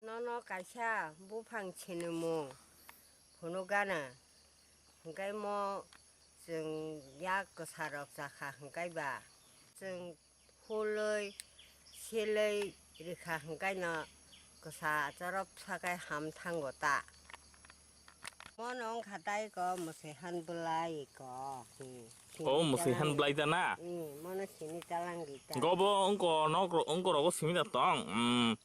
너너 가샤 무팡 치는 뭐 번호 가나 한가이 뭐증 약그 사럽사카 한가이 봐증 홀의 실의 이렇게 한가이나 그 사저럽 사가이 함탄 거다 뭐는 가다 이거 무슨 한불라 이거 무슨 한불라이잖아 뭐는 신이 잘랑기다 거보 엉거라고 심이다 땅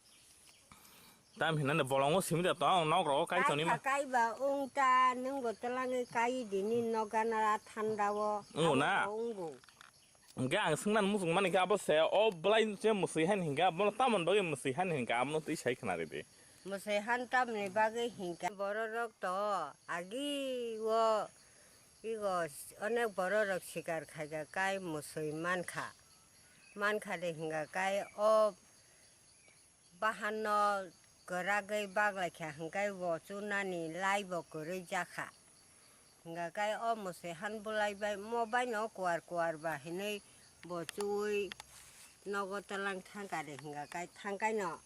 tam hiện nay là volong có xíu được tao nó có cái cho nên mà cái bà ông ta nâng có tao lang cái đi nên nó cái nào thành đâu na cái anh sinh năng muốn mình cái bao giờ ở bên trên một số hành cái bao ta mình bao giờ một số hành cái nó tí sai khả năng đấy một số hành tam này bao giờ hành cái bờ rốc đó agi wo 이거 어느 버러럭 시gar 가가 cái một số man khá để hình cái ở bahan nó cái bag lại khá cái vô chú nani lai vô cái giá khá cái một số hành bù lại bay mua bay nó quar ba hình này vô chui nó có talang thang cái để cái thang cái nó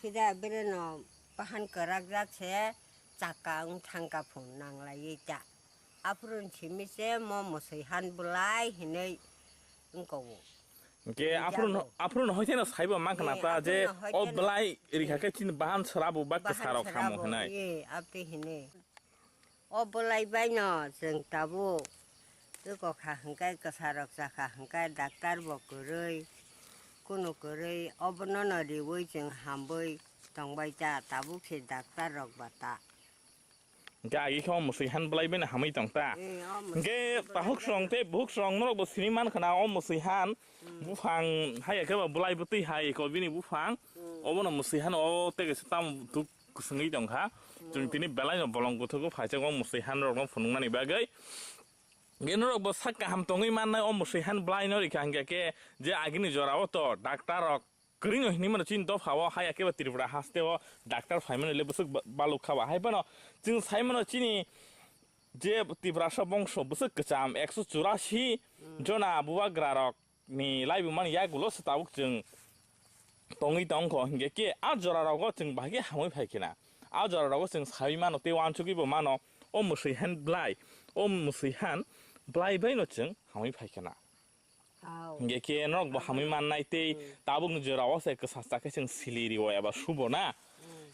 khi ra bên nó bahan giá sẽ chặt cả thang cái phun năng lại chặt 앞으로는 재밌어요. 무슨 한불라이 해네 응거고. 이게 앞으로는 허세는 사이버 많고 나타 제 블라이 이렇게 같이 바한 서라고 밖에 사러 가면 하나. 예, 앞에 해네. 블라이 바이너 정타부 그거 한가이 그 사러 사가 한가이 닥터 먹거를 kuno 거를 어버너너 리워이 정 한보이 동바이자 다부피 닥터 먹바다. cái không một sự hành play bên hàm ý tổng ta cái ta hút song nó một sự man khả năng một sự hành vũ phang hay cái mà play bút hay có bên vũ phang ở bên một sự hành ở tới cái tâm tu sinh ý tổng khác chúng tin là nó bỏ lòng của tôi có phải cho một sự hành rồi nó phun năng này bao cái nó một sắc cả hàm tongi man này một sự hành play nó đi càng cái cái này giờ nào to doctor kering ini mana cinta hawa hai akibat tiribra haste wa doctor faiman le busuk baluk khawa hai bano jing sai mana chini je tiribra sabong so busuk kecham 184 jona buwa grarok ni lai bu man ya gulo stauk jing tongi tong ko hinge ke a jora ro go jing bagi hamoi phaikina a jora ro go jing sai mano te wan chuki bo mano o musi han blai o musi han blai bai no jing hamoi phaikina 이게 걔는 뭐 함이 만날 때 다분 저라워서 그 사사케 정 실리리고 야바 수보나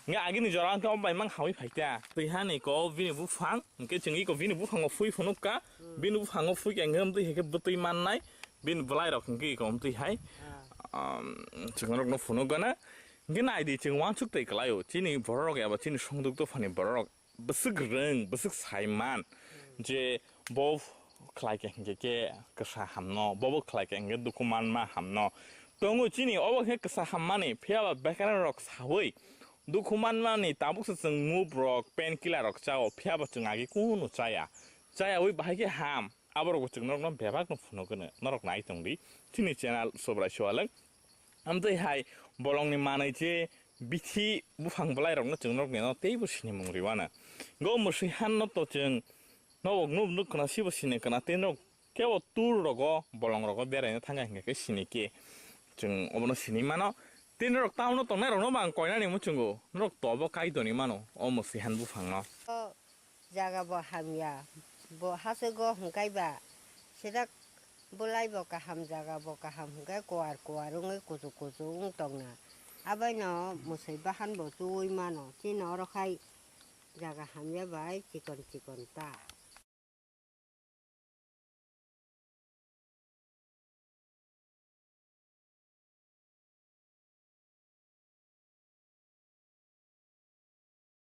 이게 아기는 저랑 또 엄마만 함이 발때 또한이 거 비니 부팡 이게 정이 거 비니 부팡 거 후이 포노까 비니 부팡 거 후이 앵금도 이게 부터 만날 비니 블라이로 그게 거 엄티 하이 정은 거 포노가나 이게 나이디 정 왕축 때 그라요 진이 버럭 야바 진이 성독도 파니 버럭 버스그릉 버스 사이만 이제 뭐 khai cái cái sa ham nó bao khai cái document mà ham nó tongu chini over cái sa ham mà này phía bên background rock sawi document mà này tabu sẽ từng move rock pen killer rock chao phía bên chừng ai cũng nó chaya với bài cái ham aber cái chừng nó bé bác nó phun nó rock này trong đi chini channel sobra shoalang am tôi hay bolong ni mà này chứ biti bu phang balai rock nó chừng nó tây bu xin mong riwana go một sự han nó to chừng nó nó 그나 씹으시네 그나 때는 깨워 뚫으러고 볼랑러고 베레는 탄장게 그 신이께 좀 어머나 신이만어 때는 다운로 동네로 너만 거이나니 무슨고 너 또버 가이도니만어 어머시 한부 방어 자가 뭐 함이야 뭐 하서고 한가이바 시작 볼라이버가 함자가 뭐가 함가 꼬아르꼬아르 고조고조 웅떡나 아바이너 무슨 바한 뭐 주이만어 지너러 가이 자가 함야 바이 지건 따